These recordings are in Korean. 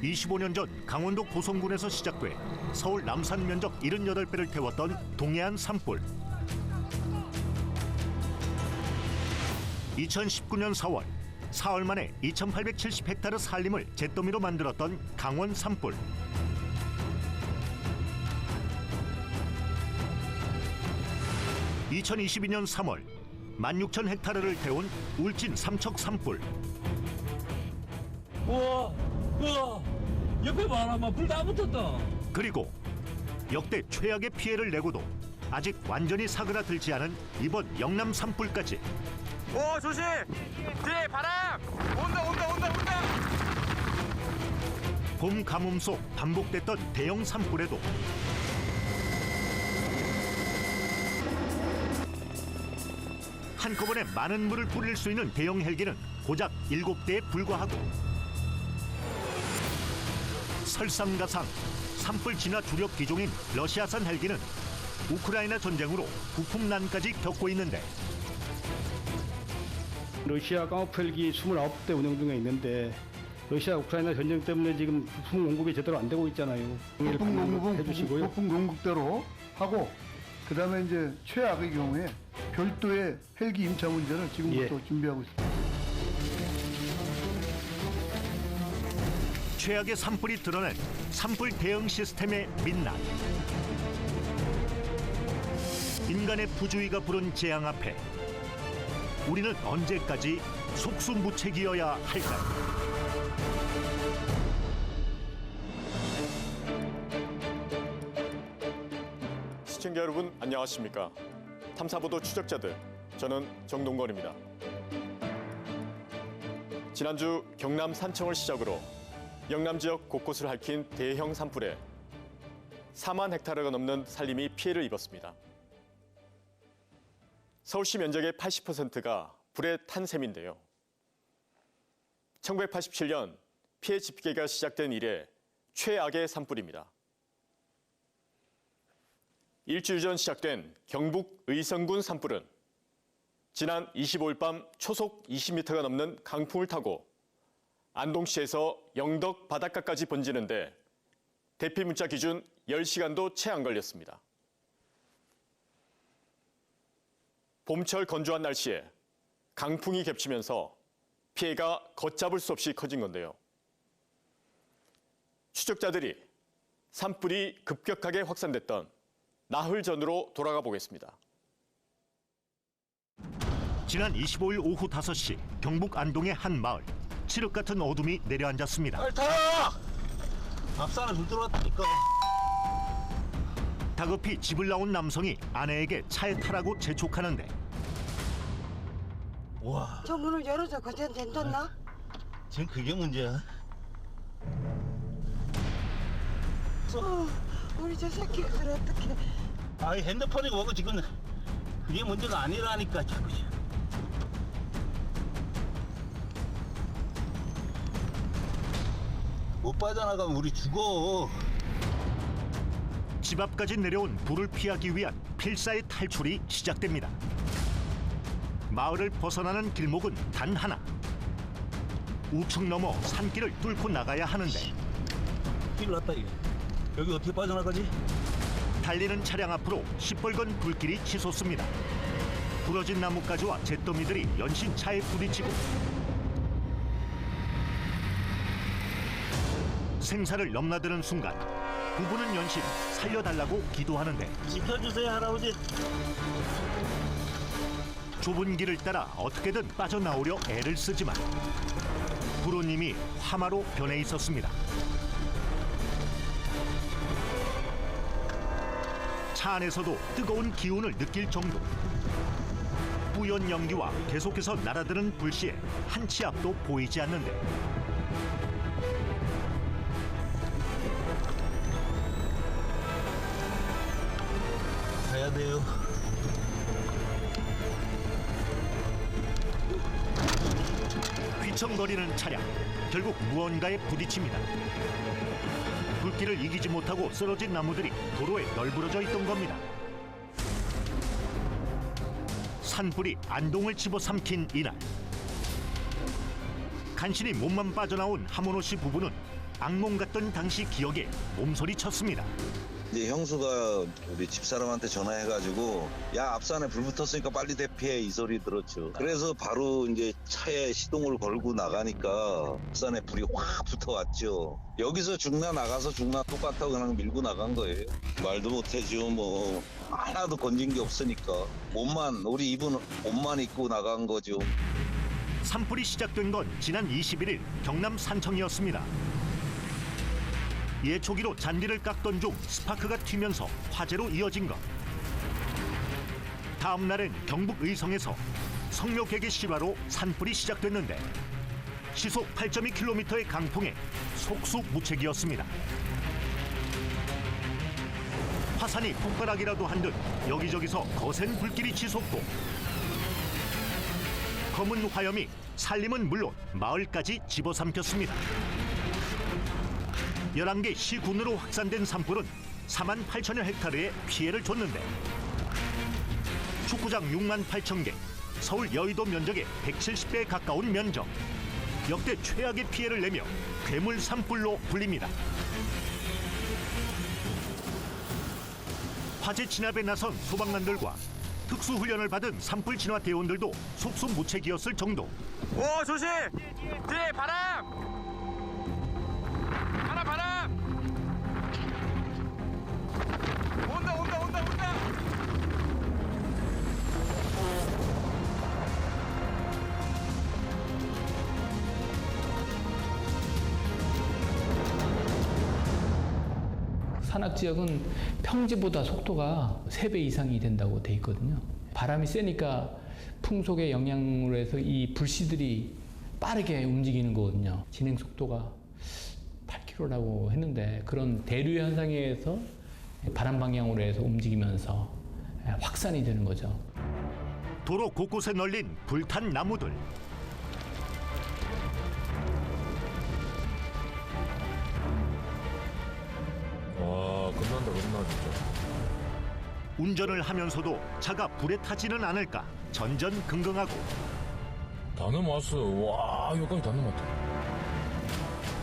25년 전 강원도 고성군에서 시작돼 서울 남산 면적 78배를 태웠던 동해안 산불. 2019년 4월, 사흘 만에 2,870헥타르 산림을 잿더미로 만들었던 강원 산불. (2022년 3월) 16,000헥타르를 태운 울진 삼척 산불. 우와, 옆에 봐라, 불 다 붙었다. 그리고 역대 최악의 피해를 내고도 아직 완전히 사그라들지 않은 이번 영남 산불까지. 오, 조심! 뒤에 바람! 온다! 봄 가뭄 속 반복됐던 대형 산불에도 한꺼번에 많은 물을 뿌릴 수 있는 대형 헬기는 고작 7대에 불과하고, 설상가상 산불 진화 주력 기종인 러시아산 헬기는 우크라이나 전쟁으로 부품난까지 겪고 있는데, 러시아 강업 헬기 29대 운영 중에 있는데 러시아 우크라이나 전쟁 때문에 지금 부품 공급이 제대로 안 되고 있잖아요. 부품 공급은 해주시고요. 부품 공급대로 하고, 그다음에 이제 최악의 경우에 별도의 헬기 임차 문제는 지금부터 준비하고 있습니다. 최악의 산불이 드러낸 산불 대응 시스템의 민낯. 인간의 부주의가 부른 재앙 앞에 우리는 언제까지 속수무책이어야 할까요? 시청자 여러분, 안녕하십니까? 탐사보도 추적자들, 저는 정동건입니다. 지난주 경남 산청을 시작으로 영남 지역 곳곳을 핥힌 대형 산불에 4만 헥타르가 넘는 산림이 피해를 입었습니다. 서울시 면적의 80%가 불에 탄 셈인데요. 1987년 피해 집계가 시작된 이래 최악의 산불입니다. 일주일 전 시작된 경북 의성군 산불은 지난 25일 밤 초속 20m가 넘는 강풍을 타고 안동시에서 영덕 바닷가까지 번지는데 대피 문자 기준 10시간도 채 안 걸렸습니다. 봄철 건조한 날씨에 강풍이 겹치면서 피해가 걷잡을 수 없이 커진 건데요. 추적자들이 산불이 급격하게 확산됐던 나흘 전으로 돌아가 보겠습니다. 지난 25일 오후 5시 경북 안동의 한 마을. 칠흑 같은 어둠이 내려앉았습니다. 빨리 타! 앞사람 물 들어왔다니까. 다급히 집을 나온 남성이 아내에게 차에 타라고 재촉하는데, 와, 저 문을 열어줘. 그전 된댔나? 지금 그게 문제야. 우리 저 새끼들 어떡해. 아이, 핸드폰이 뭐고 지금 그게 문제가 아니라니까 자꾸. 못 빠져나가면 우리 죽어. 집 앞까지 내려온 불을 피하기 위한 필사의 탈출이 시작됩니다. 마을을 벗어나는 길목은 단 하나. 우측 넘어 산길을 뚫고 나가야 하는데, 큰일 났다 이거. 여기 어떻게 빠져나가지? 달리는 차량 앞으로 시뻘건 불길이 치솟습니다. 부러진 나뭇가지와 잿더미들이 연신 차에 부딪히고, 생사를 넘나드는 순간 부부는 연신 살려달라고 기도하는데, 지켜주세요 할아버지. 좁은 길을 따라 어떻게든 빠져나오려 애를 쓰지만 불은 이미 화마로 변해 있었습니다. 차 안에서도 뜨거운 기운을 느낄 정도. 뿌연 연기와 계속해서 날아드는 불씨에 한치 앞도 보이지 않는데, 가야 돼요. 휘청거리는 차량. 결국 무언가에 부딪힙니다. 불길을 이기지 못하고 쓰러진 나무들이 도로에 널브러져 있던 겁니다. 산불이 안동을 집어삼킨 이날, 간신히 몸만 빠져나온 하모노 씨 부부는 악몽 같던 당시 기억에 몸소리쳤습니다. 이제 형수가 우리 집사람한테 전화해가지고 야 앞산에 불 붙었으니까 빨리 대피해 이 소리 들었죠. 그래서 바로 이제 차에 시동을 걸고 나가니까 앞산에 불이 확 붙어왔죠. 여기서 죽나 나가서 죽나 똑같다고 그냥 밀고 나간 거예요. 말도 못해죠. 뭐 하나도 건진 게 없으니까 우리 입은 옷만 입고 나간 거죠. 산불이 시작된 건 지난 21일 경남 산청이었습니다. 예초기로 잔디를 깎던 중 스파크가 튀면서 화재로 이어진 것. 다음 날엔 경북 의성에서 성묘개개 실화로 산불이 시작됐는데 시속 8.2km의 강풍에 속수무책이었습니다. 화산이 폭발하기라도 한 듯 여기저기서 거센 불길이 지속돼 검은 화염이 산림은 물론 마을까지 집어삼켰습니다. 11개 시군으로 확산된 산불은 4만 8천여 헥타르에 피해를 줬는데 축구장 6만 8천 개, 서울 여의도 면적의 170배에 가까운 면적, 역대 최악의 피해를 내며 괴물 산불로 불립니다. 화재 진압에 나선 소방관들과 특수훈련을 받은 산불 진화 대원들도 속수무책이었을 정도. 오 조심. 뒤에 바람. 바람. 온다. 산악 지역은 평지보다 속도가 3배 이상이 된다고 돼 있거든요. 바람이 세니까 풍속의 영향으로 해서 이 불씨들이 빠르게 움직이는 거거든요. 진행 속도가 8km라고 했는데 그런 대류 현상에 의해서 바람 방향으로 해서 움직이면서 확산이 되는 거죠. 도로 곳곳에 널린 불탄 나무들. 와, 겁난다 진짜. 운전을 하면서도 차가 불에 타지는 않을까 전전긍긍하고 다 넘어왔어. 와, 여기까지 다 넘어왔다.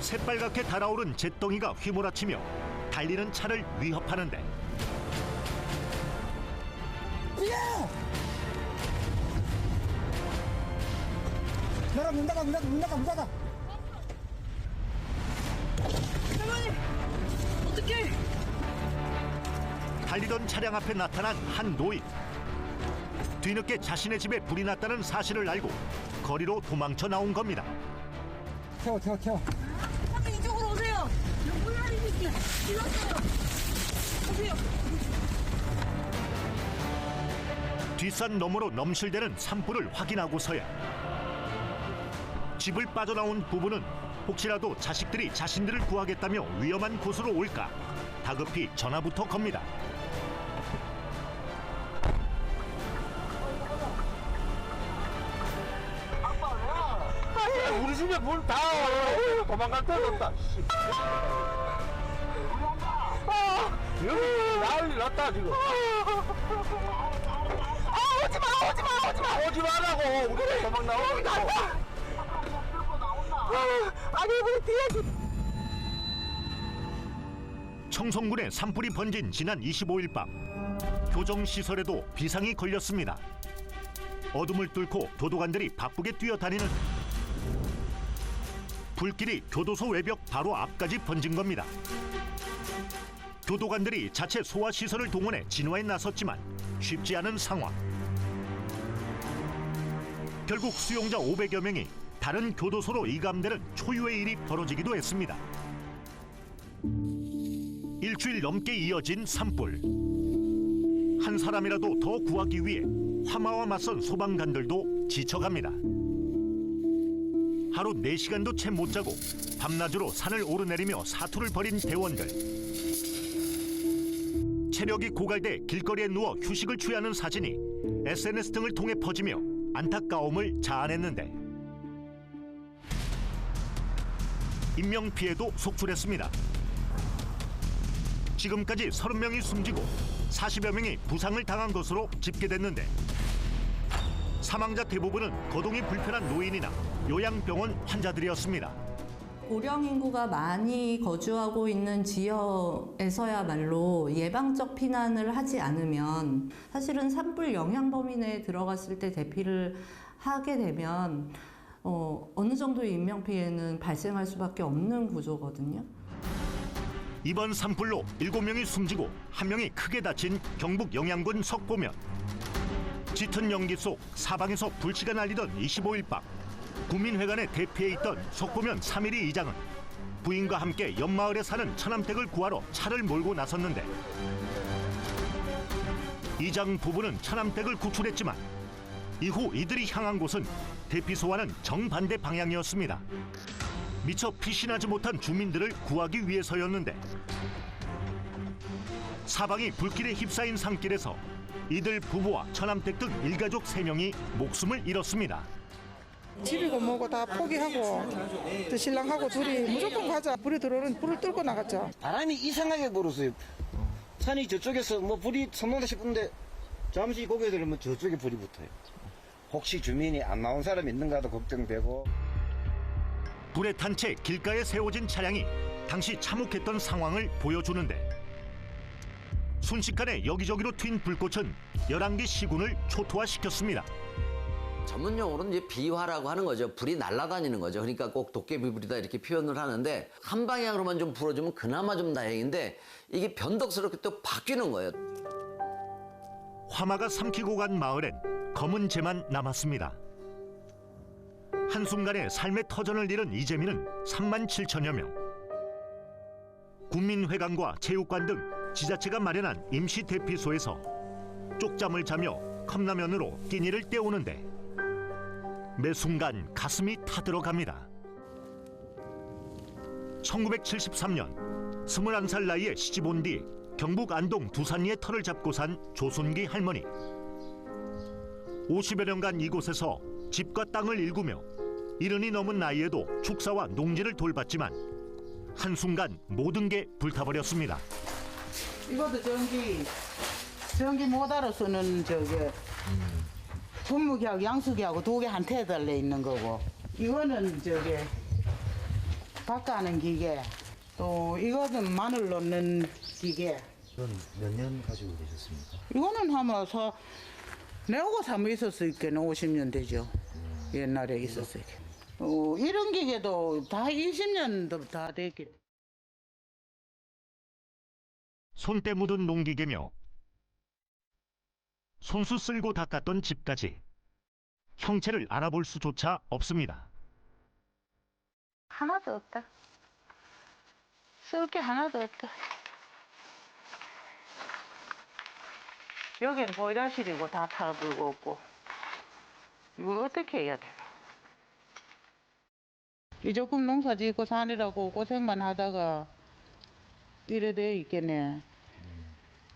새빨갛게 달아오른 잿덩이가 휘몰아치며 달리는 차를 위협하는데 문 닫아. 어떡해. 달리던 차량 앞에 나타난 한 노인. 뒤늦게 자신의 집에 불이 났다는 사실을 알고 거리로 도망쳐 나온 겁니다. 태워. 한번 이쪽으로 오세요. 뭐야 이게. 일어나요. 오세요. 뒷산 너머로 넘실대는 산불을 확인하고서야 집을 빠져나온 부부는 혹시라도 자식들이 자신들을 구하겠다며 위험한 곳으로 올까 다급히 전화부터 겁니다. 우리 집에 문 다 도망갈 데가 없다. 여기 난리 났다 지금. 오지 말라고. 우리 도망 나오고. 아니 우리 뒤에. 청송군에 산불이 번진 지난 25일 밤 교정시설에도 비상이 걸렸습니다. 어둠을 뚫고 도도관들이 바쁘게 뛰어다니는 불길이 교도소 외벽 바로 앞까지 번진 겁니다. 교도관들이 자체 소화시설을 동원해 진화에 나섰지만 쉽지 않은 상황. 결국 수용자 500여 명이 다른 교도소로 이감되는 초유의 일이 벌어지기도 했습니다. 일주일 넘게 이어진 산불. 한 사람이라도 더 구하기 위해 화마와 맞선 소방관들도 지쳐갑니다. 하루 4시간도 채 못 자고 밤낮으로 산을 오르내리며 사투를 벌인 대원들. 체력이 고갈돼 길거리에 누워 휴식을 취하는 사진이 SNS 등을 통해 퍼지며 안타까움을 자아냈는데 인명피해도 속출했습니다. 지금까지 30명이 숨지고 40여 명이 부상을 당한 것으로 집계됐는데 사망자 대부분은 거동이 불편한 노인이나 요양병원 환자들이었습니다. 고령 인구가 많이 거주하고 있는 지역에서야말로 예방적 피난을 하지 않으면 사실은 산불 영향 범위 내에 들어갔을 때 대피를 하게 되면 어느 정도의 인명피해는 발생할 수밖에 없는 구조거든요. 이번 산불로 7명이 숨지고 1명이 크게 다친 경북 영양군 석보면. 짙은 연기 속 사방에서 불씨가 날리던 25일 밤, 국민회관에 대피해 있던 석보면 3.12 이장은 부인과 함께 옆마을에 사는 처남댁을 구하러 차를 몰고 나섰는데, 이장 부부는 처남댁을 구출했지만 이후 이들이 향한 곳은 대피소와는 정반대 방향이었습니다. 미처 피신하지 못한 주민들을 구하기 위해서였는데, 사방이 불길에 휩싸인 산길에서 이들 부부와 처남댁 등 일가족 3명이 목숨을 잃었습니다. 집이고 뭐고 다 포기하고 또 신랑하고 둘이 무조건 가자. 불이 들어오는 불을 뚫고 나갔죠. 바람이 이상하게 불었어요. 산이 저쪽에서 뭐 불이 솟는다 싶은데 잠시 고개 들으면 저쪽에 불이 붙어요. 혹시 주민이 안 나온 사람이 있는가도 걱정되고. 불에 탄 채 길가에 세워진 차량이 당시 참혹했던 상황을 보여주는데, 순식간에 여기저기로 튄 불꽃은 11개 시군을 초토화시켰습니다. 전문용어로는 이제 비화라고 하는 거죠. 불이 날아다니는 거죠. 그러니까 꼭 도깨비불이다 이렇게 표현을 하는데, 한 방향으로만 좀 불어주면 그나마 좀 다행인데 이게 변덕스럽게 또 바뀌는 거예요. 화마가 삼키고 간 마을엔 검은 재만 남았습니다. 한순간에 삶의 터전을 잃은 이재민은 37,000여 명. 국민회관과 체육관 등 지자체가 마련한 임시 대피소에서 쪽잠을 자며 컵라면으로 끼니를 때우는데 매 순간 가슴이 타들어갑니다. 1973년 21살 나이에 시집 온 뒤 경북 안동 두산리의 터를 잡고 산 조순기 할머니. 50여 년간 이곳에서 집과 땅을 일구며 70이 넘은 나이에도 축사와 농지를 돌봤지만 한순간 모든 게 불타버렸습니다. 이것도 전기 못 알아 쓰는 분무기하고 양수기하고 두 개 한 테 달려 있는 거고, 이거는 밭가는 기계, 또 이거는 마늘 넣는 기계. 이건 몇 년 가지고 계셨습니까? 이거는 아마 내오고 사무 있었을 때는 50년 되죠. 옛날에 있었어요. 이런 기계도 다 20년도 다 됐겠. 손때 묻은 농기계며 손수 쓸고 닦았던 집까지 형체를 알아볼 수조차 없습니다. 하나도 없다. 쓸 게 하나도 없다. 여기는 보일러실이고 다 타들고 없고, 이거 어떻게 해야 돼? 이 조금 농사 짓고 사느라고 고생만 하다가 이래 돼 있겠네.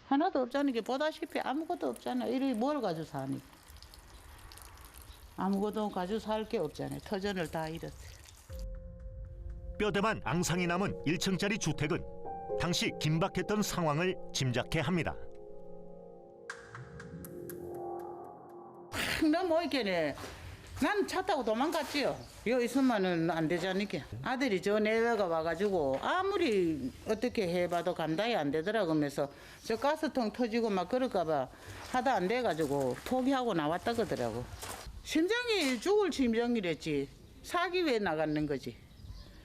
하나도 없잖아. 이게 보다시피 아무것도 없잖아. 이래 뭘 가지고 사니? 아무것도 가지고 살 게 없잖아요. 터전을 다 잃었어요. 뼈대만 앙상이 남은 1층짜리 주택은 당시 긴박했던 상황을 짐작해 합니다. 너무 있겠네. 난 차 타고 도망갔지요. 여기 있으면은 안 되자니까. 아들이 저 내외가 와가지고 아무리 어떻게 해봐도 감당이 안 되더라고 하면서 저 가스통 터지고 막 그럴까봐 하다 안 돼가지고 포기하고 나왔다 그러더라고. 심장이 죽을 심정이랬지. 사기 위해 나갔는 거지.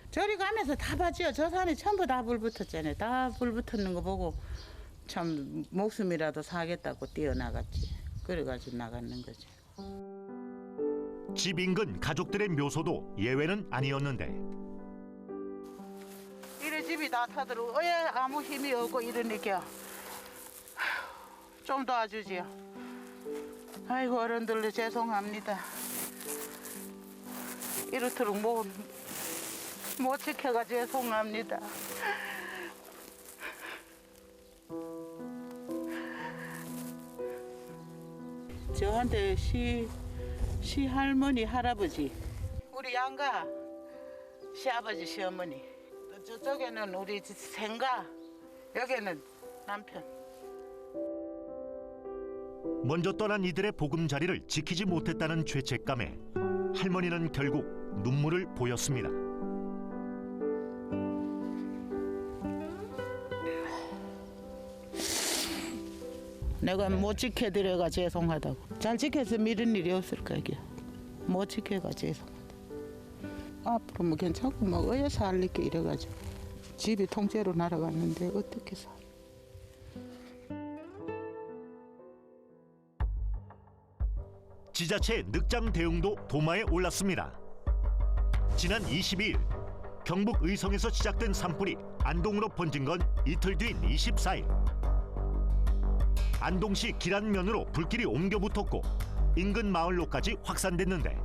저리 가면서 다 봤지요. 저 산에 전부 다 불 붙었잖아요. 다 불 붙었는 거 보고 참 목숨이라도 사겠다고 뛰어나갔지. 그래가지고 나갔는 거지. 집 인근 가족들의 묘소도 예외는 아니었는데, 이래 집이 다 타들어. 왜 아무 힘이 없고 이러니까 좀 도와주지요. 아이고 어른들 죄송합니다. 이렇도록 못 지켜가 죄송합니다. 저한테 시할머니 할아버지, 우리 양가 시아버지 시어머니, 또 저쪽에는 우리 생가, 여기는 남편. 먼저 떠난 이들의 보금자리를 지키지 못했다는 죄책감에 할머니는 결국 눈물을 보였습니다. 내가 못 지켜드려가 죄송하다고. 잘 지켜서 미른 일이 없을 거야. 못 지켜가 죄송하다. 앞으로 뭐 괜찮고 뭐 어여 살릴게 이래가지고 집이 통째로 날아갔는데 어떻게 살? 지자체 늑장 대응도 도마에 올랐습니다. 지난 22일 경북 의성에서 시작된 산불이 안동으로 번진 건 이틀 뒤인 24일. 안동시 기란면으로 불길이 옮겨 붙었고 인근 마을로까지 확산됐는데,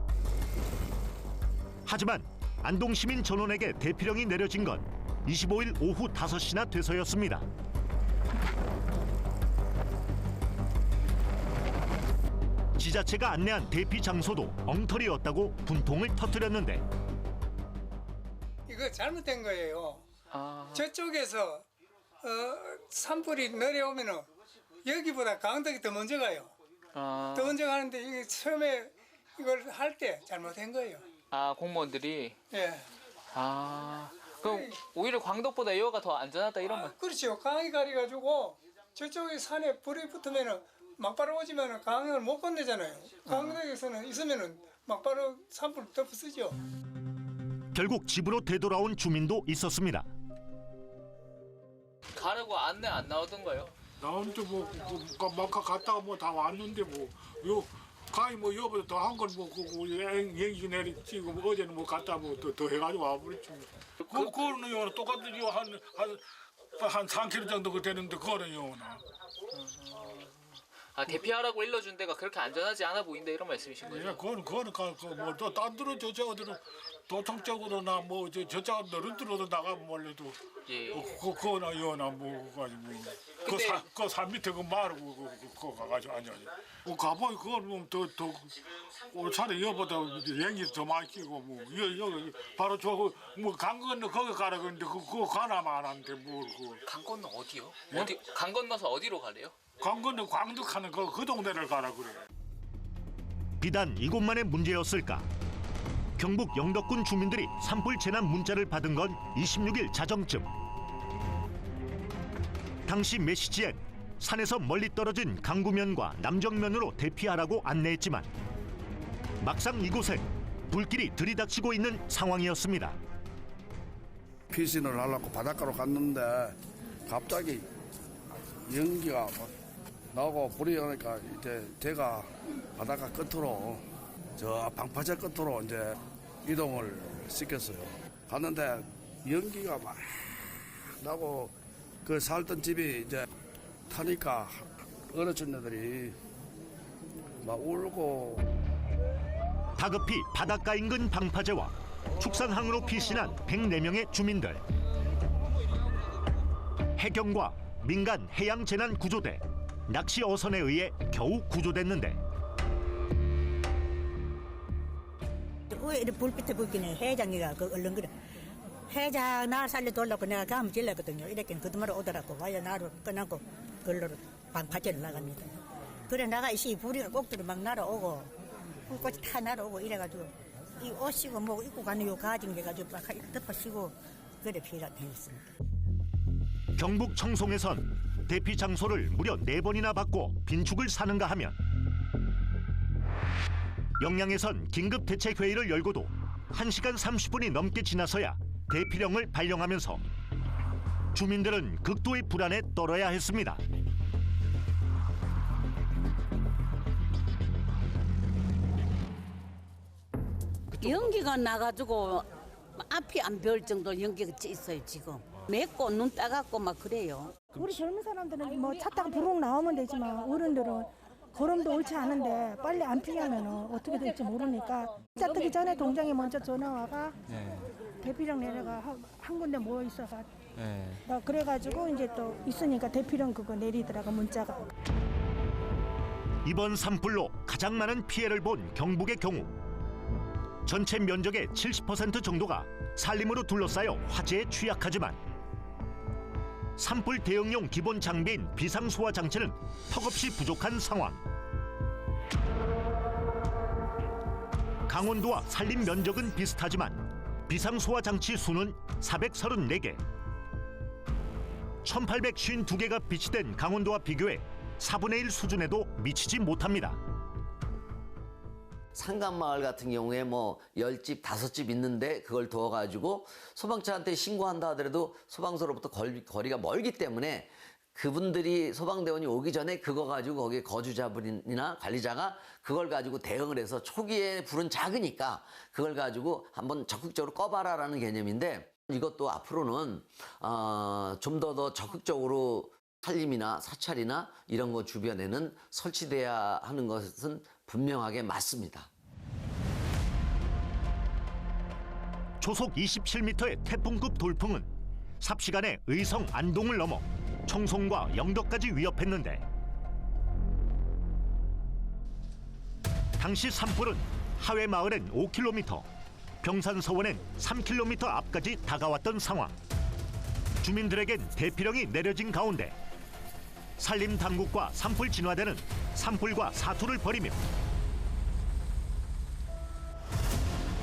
하지만 안동 시민 전원에게 대피령이 내려진 건 25일 오후 5시나 돼서였습니다. 지자체가 안내한 대피 장소도 엉터리였다고 분통을 터뜨렸는데, 이거 잘못된 거예요. 저쪽에서 산불이 내려오면은 여기보다 강덕이 더 먼저 가요. 더 먼저 가는데 이게 처음에 이걸 할 때 잘못된 거예요. 공무원들이? 예. 그럼 오히려 광덕보다 여기가 더 안전하다 이러면? 그렇죠. 강이 가려가지고 저쪽에 산에 불이 붙으면은 막바로 오지면은 강을 못 건너잖아요. 강덕에서는 있으면은 막바로 산불 덮어 쓰죠. 결국 집으로 되돌아온 주민도 있었습니다. 가라고 안내 안 나오던가요? 나한테 막 갔다가 뭐 다 왔는데 요 가히 여보다 더 한 건 얘기 내리지 어제는 갔다 더 해가지고 와버렸지. 그거는 요 똑같은 한 3km 정도 되는데 그거는 요나. 대피하라고 일러준 데가 그렇게 안전하지 않아 보인다 이런 말씀이신 거죠? 예, 그거는 딴 데로 어디로 도청적으로나 저쪽 너른들어도 나가면 몰라도 그거나 요나 그 산 밑에 그 마을 그거 가가지고 아니 가보니 그걸 보면 더 차라리 여보다 연기 더 많이 끼고 여기 바로 강 건너 거기 가라 그러는데 그거 가나마 안 하는데 강 건너 어디요? 예? 강 건너서 어디로 가래요? 강 건너 광덕하는 그 동네를 가라 그래. 비단 이곳만의 문제였을까? 경북 영덕군 주민들이 산불 재난 문자를 받은 건 26일 자정쯤. 당시 메시지엔 산에서 멀리 떨어진 강구면과 남정면으로 대피하라고 안내했지만 막상 이곳에 불길이 들이닥치고 있는 상황이었습니다. 피신을 하려고 바닷가로 갔는데 갑자기 연기가 나오고 불이 오니까 이제 제가 바닷가 끝으로 저 방파제 끝으로 이제 이동을 시켰어요. 갔는데 연기가 막 나고 그 살던 집이 이제 타니까 어르신들이 막 울고. 다급히 바닷가 인근 방파제와 축산항으로 피신한 104명의 주민들. 해경과 민간 해양재난구조대, 낚시 어선에 의해 겨우 구조됐는데, 왜 불빛에 불기는 회장이가 얼른 그래. 회장 날 살려달라고 내가 감을 질렀거든요. 이렇게 그동안 오더라고. 와야 나를 끝나고 그걸로 방파제를 나갑니다. 그래 나가 이 불이 꼭들이 막 날아오고 불꽃이 다 날아오고 이래가지고 이 옷이고 뭐 입고 가는 요 가진 게 가지고 막 덮어씌고 그래 피해가 되었습니다. 경북 청송에선 대피 장소를 무려 4번이나 바꿔 빈축을 사는가 하면, 영양에선 긴급 대책 회의를 열고도 1시간 30분이 넘게 지나서야 대피령을 발령하면서 주민들은 극도의 불안에 떨어야 했습니다. 연기가 나가지고 앞이 안 배울 정도로 연기가 있어요 지금. 맵고 눈 따갑고 막 그래요. 우리 젊은 사람들은 뭐 차 타고 부릉 나오면 되지만 어른들은 걸음도 옳지 않은데 빨리 안 피하면 어떻게 될지 모르니까 차 뜨기 전에 동장에 먼저 전화 와가 대피령 내려가 한 군데 모여 있어가 그래가지고 이제 또 있으니까 대피령 그거 내리더라고 문자가. 이번 산불로 가장 많은 피해를 본 경북의 경우 전체 면적의 70% 정도가 산림으로 둘러싸여 화재에 취약하지만 산불 대응용 기본 장비인 비상소화 장치는 턱없이 부족한 상황. 강원도와 산림 면적은 비슷하지만 비상소화 장치 수는 434개. 1852개가 비치된 강원도와 비교해 4분의 1 수준에도 미치지 못합니다. 상간마을 같은 경우에 뭐 10집, 5집 있는데 그걸 두어가지고 소방차한테 신고한다 하더라도 소방서로부터 거리가 멀기 때문에 그분들이 소방대원이 오기 전에 그거 가지고 거기에 거주자분이나 관리자가 그걸 가지고 대응을 해서 초기에 불은 작으니까 그걸 가지고 한번 적극적으로 꺼봐라라는 개념인데 이것도 앞으로는 좀 더 적극적으로 산림이나 사찰이나 이런 거 주변에는 설치돼야 하는 것은 분명하게 맞습니다. 초속 27m의 태풍급 돌풍은 삽시간에 의성 안동을 넘어 청송과 영덕까지 위협했는데 당시 산불은 하회 마을엔 5km, 병산 서원엔 3km 앞까지 다가왔던 상황. 주민들에겐 대피령이 내려진 가운데 산림당국과 산불 진화대는 산불과 사투를 벌이며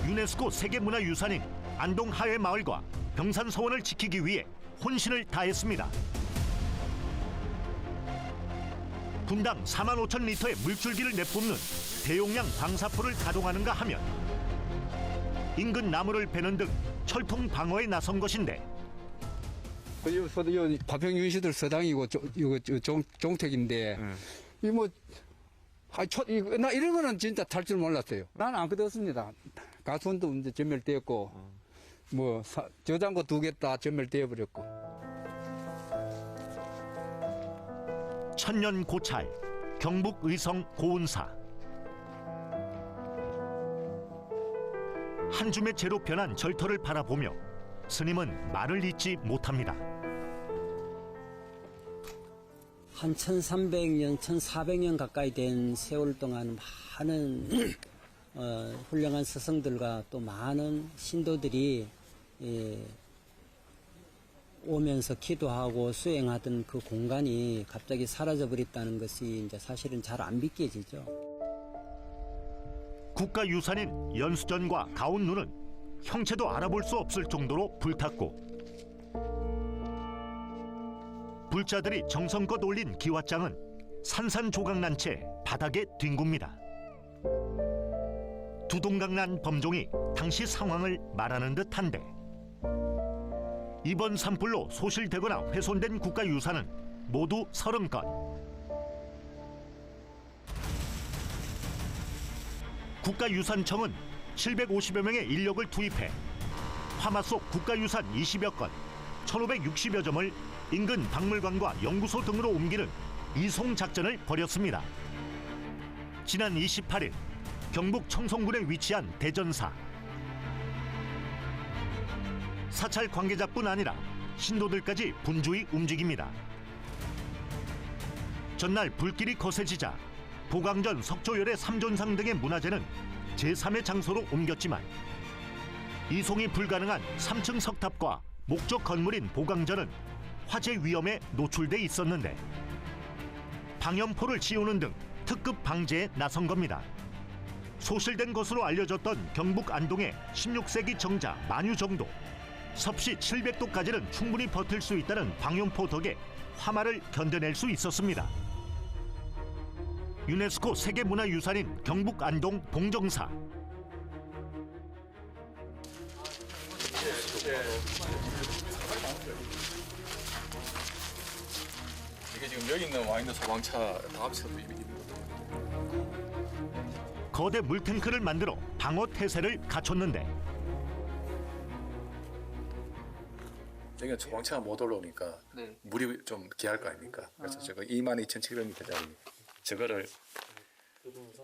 유네스코 세계문화유산인 안동 하회 마을과 병산 서원을 지키기 위해 혼신을 다했습니다. 분당 45,000리터의 물줄기를 내뿜는 대용량 방사포를 가동하는가 하면 인근 나무를 베는 등 철통 방어에 나선 것인데 이 파평윤시들 서당이고 종택인데 이 뭐 나 이런 거는 진짜 탈 줄 몰랐어요. 나는 안 그렇습니다. 가수원도 이제 전멸되었고 뭐 저장고 2개 다 전멸되어 버렸고. 천년 고찰 경북 의성 고운사. 한 줌의 재로 변한 절터를 바라보며 스님은 말을 잇지 못합니다. 한 1300년, 1400년 가까이 된 세월 동안 많은 훌륭한 스승들과 또 많은 신도들이 오면서 기도하고 수행하던 그 공간이 갑자기 사라져버렸다는 것이 이제 사실은 잘 안 믿겨지죠. 국가유산인 연수전과 가온루는 형체도 알아볼 수 없을 정도로 불탔고 불자들이 정성껏 올린 기와장은 산산조각난 채 바닥에 뒹굽니다. 두동강난 범종이 당시 상황을 말하는 듯한데 이번 산불로 소실되거나 훼손된 국가유산은 모두 30건. 국가유산청은 750여 명의 인력을 투입해 화마 속 국가유산 20여 건, 1,560여 점을 인근 박물관과 연구소 등으로 옮기는 이송 작전을 벌였습니다. 지난 28일 경북 청송군에 위치한 대전사. 사찰 관계자뿐 아니라 신도들까지 분주히 움직입니다. 전날 불길이 거세지자 보강전 석조열의 삼존상 등의 문화재는 제3의 장소로 옮겼지만 이송이 불가능한 3층 석탑과 목적 건물인 보강전은 화재 위험에 노출돼 있었는데 방염포를 씌우는 등 특급 방제에 나선 겁니다. 소실된 것으로 알려졌던 경북 안동의 16세기 정자 만유정도 섭씨 700도까지는 충분히 버틸 수 있다는 방염포 덕에 화마를 견뎌낼 수 있었습니다. 유네스코 세계문화유산인 경북 안동 봉정사. 이게 지금 여기 와 있는 소방차 다 합쳐도 거대 물탱크를 만들어 방어 태세를 갖췄는데 여기가 소방차가 못 올라오니까 물이 좀 귀할 거 아닙니까? 그래서 저거 22,700m짜리 저거를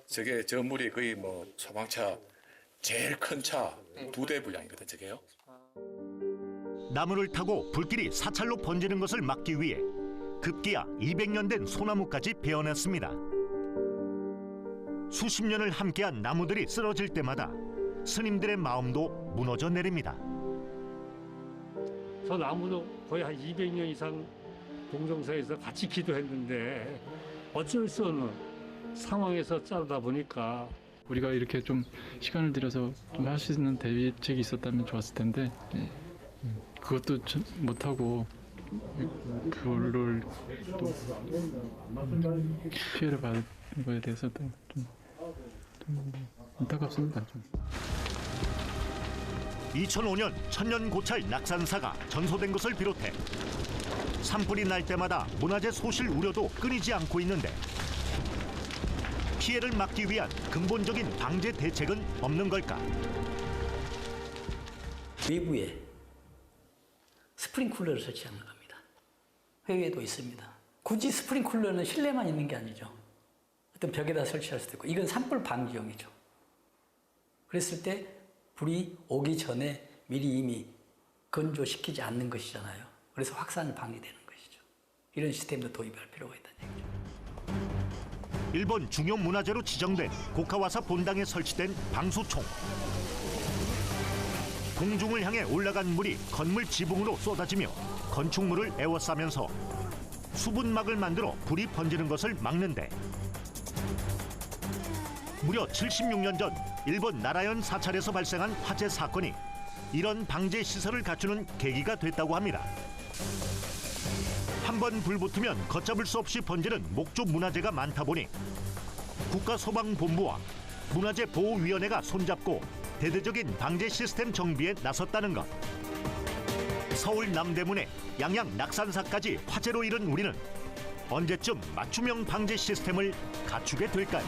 저게 저 물이 거의 뭐 소방차 제일 큰 차 2대 분량이거든 저게요. 나무를 타고 불길이 사찰로 번지는 것을 막기 위해 급기야 200년 된 소나무까지 베어냈습니다. 수십 년을 함께한 나무들이 쓰러질 때마다 스님들의 마음도 무너져 내립니다. 저 나무도 거의 한 200년 이상 봉정사에서 같이 기도했는데 어쩔 수 없는 상황에서 자르다 보니까 우리가 이렇게 좀 시간을 들여서 좀 할 수 있는 대책이 있었다면 좋았을 텐데 그것도 못하고 그걸 또 피해를 받은 거에 대해서 좀 안타깝습니다. 좀. 2005년 천년 고찰 낙산사가 전소된 것을 비롯해 산불이 날 때마다 문화재 소실 우려도 끊이지 않고 있는데 피해를 막기 위한 근본적인 방제 대책은 없는 걸까? 외부에 스프링쿨러를 설치하는 겁니다. 해외에도 있습니다. 굳이 스프링쿨러는 실내만 있는 게 아니죠. 어떤 벽에다 설치할 수도 있고 이건 산불 방지용이죠. 그랬을 때 불이 오기 전에 미리 이미 건조시키지 않는 것이잖아요. 그래서 확산이 방지되는 것이죠. 이런 시스템도 도입할 필요가 있다는 얘기죠. 일본 중요 문화재로 지정된 고카와사 본당에 설치된 방수총. 공중을 향해 올라간 물이 건물 지붕으로 쏟아지며 건축물을 에워싸면서 수분막을 만들어 불이 번지는 것을 막는데 무려 76년 전 일본 나라현 사찰에서 발생한 화재 사건이 이런 방제 시설을 갖추는 계기가 됐다고 합니다. 한 번 불 붙으면 걷잡을 수 없이 번지는 목조 문화재가 많다 보니 국가소방본부와 문화재보호위원회가 손잡고 대대적인 방제 시스템 정비에 나섰다는 것. 서울 남대문에 양양 낙산사까지 화재로 잃은 우리는 언제쯤 맞춤형 방제 시스템을 갖추게 될까요?